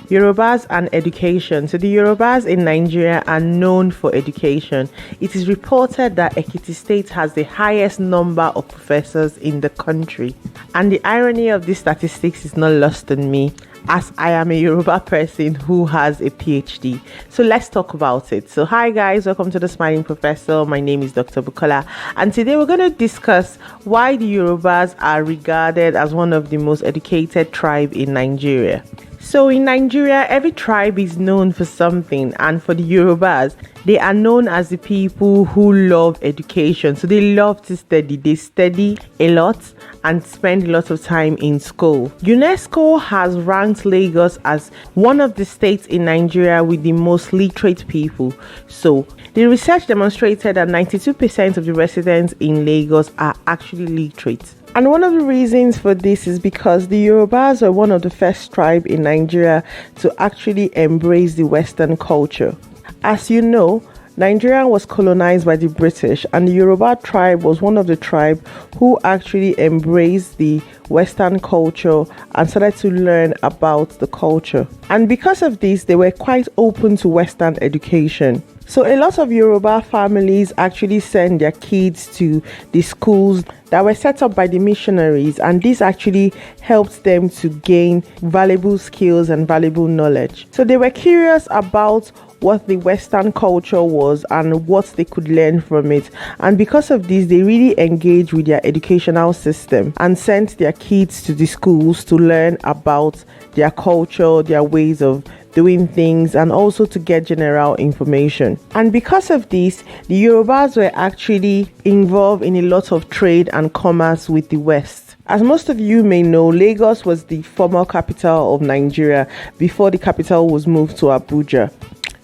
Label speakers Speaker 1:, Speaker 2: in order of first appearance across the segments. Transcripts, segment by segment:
Speaker 1: Yorubas and education. So the Yorubas in Nigeria are known for education. It is reported that Ekiti State has the highest number of professors in the country. And the irony of these statistics is not lost on me, as I am a Yoruba person who has a PhD. So let's talk about it. So hi guys, welcome to The Smiling Professor. My name is Dr. Bukola, and today we're going to discuss why the Yorubas are regarded as one of the most educated tribe in Nigeria. So in Nigeria, every tribe is known for something, and for the Yorubas, they are known as the people who love education. So they love to study. They study a lot and spend a lot of time in school. UNESCO has ranked Lagos as one of the states in Nigeria with the most literate people. So the research demonstrated that 92% of the residents in Lagos are actually literate. And one of the reasons for this is because the Yorubas are one of the first tribes in Nigeria to actually embrace the Western culture. As you know, Nigeria was colonized by the British, and the Yoruba tribe was one of the tribes who actually embraced the Western culture and started to learn about the culture. And because of this, they were quite open to Western education. So a lot of Yoruba families actually send their kids to the schools that were set up by the missionaries, and this actually helped them to gain valuable skills and valuable knowledge. So they were curious about what the Western culture was and what they could learn from it, and because of this they really engaged with their educational system and sent their kids to the schools to learn about their culture, their ways of doing things, and also to get general information. And because of this, the Yorubas were actually involved in a lot of trade and commerce with the West. As most of you may know, Lagos was the former capital of Nigeria before the capital was moved to Abuja.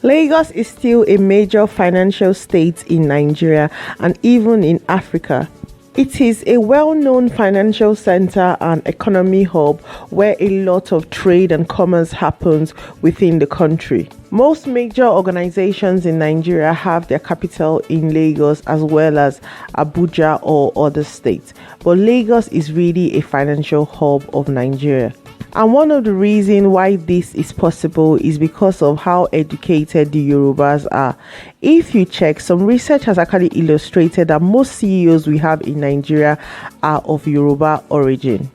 Speaker 1: Lagos is still a major financial state in Nigeria and even in Africa. It is a well-known financial center and economy hub where a lot of trade and commerce happens within the country. Most major organizations in Nigeria have their capital in Lagos as well as Abuja or other states. But Lagos is really a financial hub of Nigeria. And one of the reasons why this is possible is because of how educated the Yorubas are. If you check, some research has actually illustrated that most CEOs we have in Nigeria are of Yoruba origin.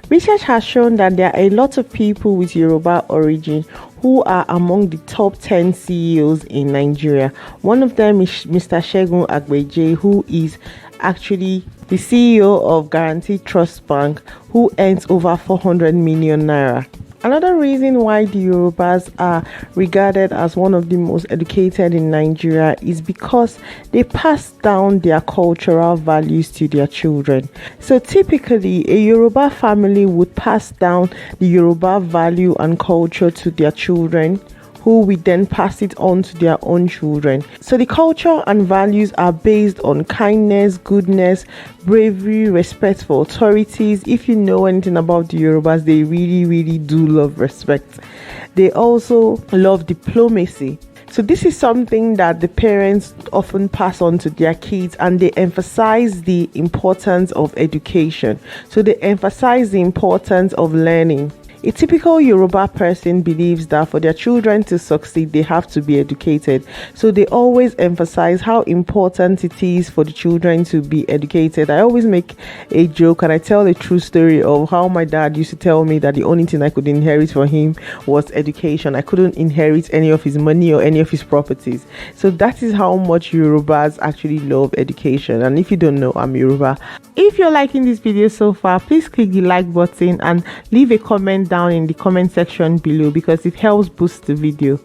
Speaker 1: Research has shown that there are a lot of people with Yoruba origin who are among the top 10 CEOs in Nigeria. One of them is Mr. Segun Agbeje, who is actually the CEO of Guaranty Trust Bank, who earns over 400 million naira. Another reason why the Yorubas are regarded as one of the most educated in Nigeria is because they pass down their cultural values to their children. So typically, a Yoruba family would pass down the Yoruba value and culture to their children, who will then pass it on to their own children. So the culture and values are based on kindness, goodness, bravery, respect for authorities. If you know anything about the Yorubas, they really do love respect. They also love diplomacy. So this is something that the parents often pass on to their kids, and they emphasize the importance of education. So they emphasize the importance of learning. A typical Yoruba person believes that for their children to succeed, they have to be educated. So they always emphasize how important it is for the children to be educated. I always make a joke and I tell a true story of how my dad used to tell me that the only thing I could inherit from him was education. I couldn't inherit any of his money or any of his properties. So that is how much Yorubas actually love education. And if you don't know, I'm Yoruba. If you're liking this video so far, please click the like button and leave a comment down in the comment section below, because it helps boost the video.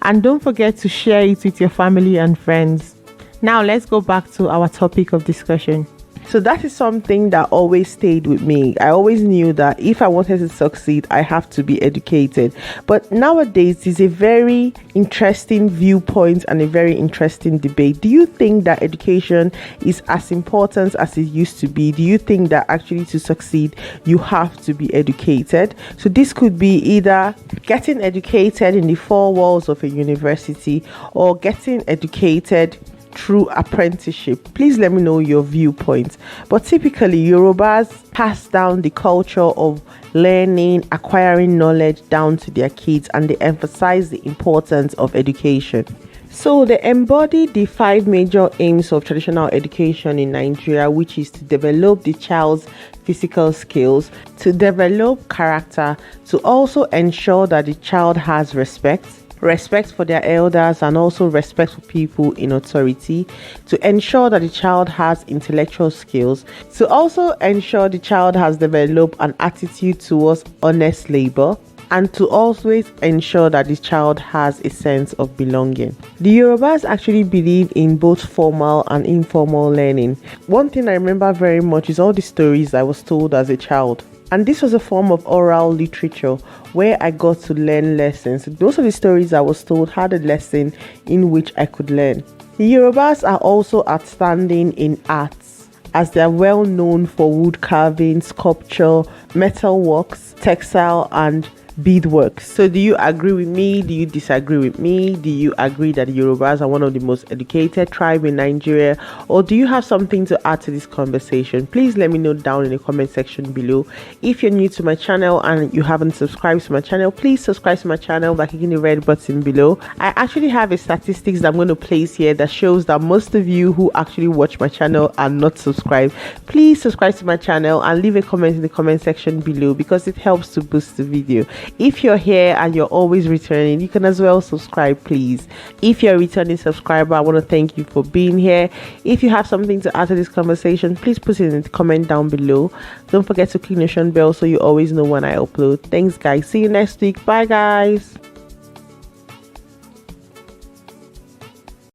Speaker 1: And don't forget to share it with your family and friends. Now let's go back to our topic of discussion. So that is something that always stayed with me. I always knew that if I wanted to succeed, I have to be educated. But nowadays, it's a very interesting viewpoint and a very interesting debate. Do you think that education is as important as it used to be? Do you think that actually to succeed, you have to be educated? So this could be either getting educated in the four walls of a university or getting educated through apprenticeship? Please let me know your viewpoint. But typically, Yorubas pass down the culture of learning, acquiring knowledge down to their kids, and they emphasize the importance of education. So they embody the 5 major aims of traditional education in Nigeria, which is to develop the child's physical skills, to develop character, to also ensure that the child has respect for their elders, and also respect for people in authority, to ensure that the child has intellectual skills, to also ensure the child has developed an attitude towards honest labor, and to always ensure that the child has a sense of belonging. The Yorubas actually believe in both formal and informal learning. One thing I remember very much is all the stories I was told as a child. And this was a form of oral literature where I got to learn lessons. Most of the stories I was told had a lesson in which I could learn. The Yorubas are also outstanding in arts, as they are well known for wood carving, sculpture, metal works, textile, and beadwork. So do you agree with me? Do you disagree with me? Do you agree that the Yorubas are one of the most educated tribe in Nigeria? Or do you have something to add to this conversation? Please let me know down in the comment section below. If you're new to my channel and you haven't subscribed to my channel, please subscribe to my channel by clicking the red button below. I actually have a statistics that I'm going to place here that shows that most of you who actually watch my channel are not subscribed. Please subscribe to my channel and leave a comment in the comment section below, because it helps to boost the video. If you're here and you're always returning, you can as well subscribe, please. If you're a returning subscriber, I want to thank you for being here. If you have something to add to this conversation, please put it in the comment down below. Don't forget to click the notification bell so you always know when I upload. Thanks guys, see you next week. Bye guys.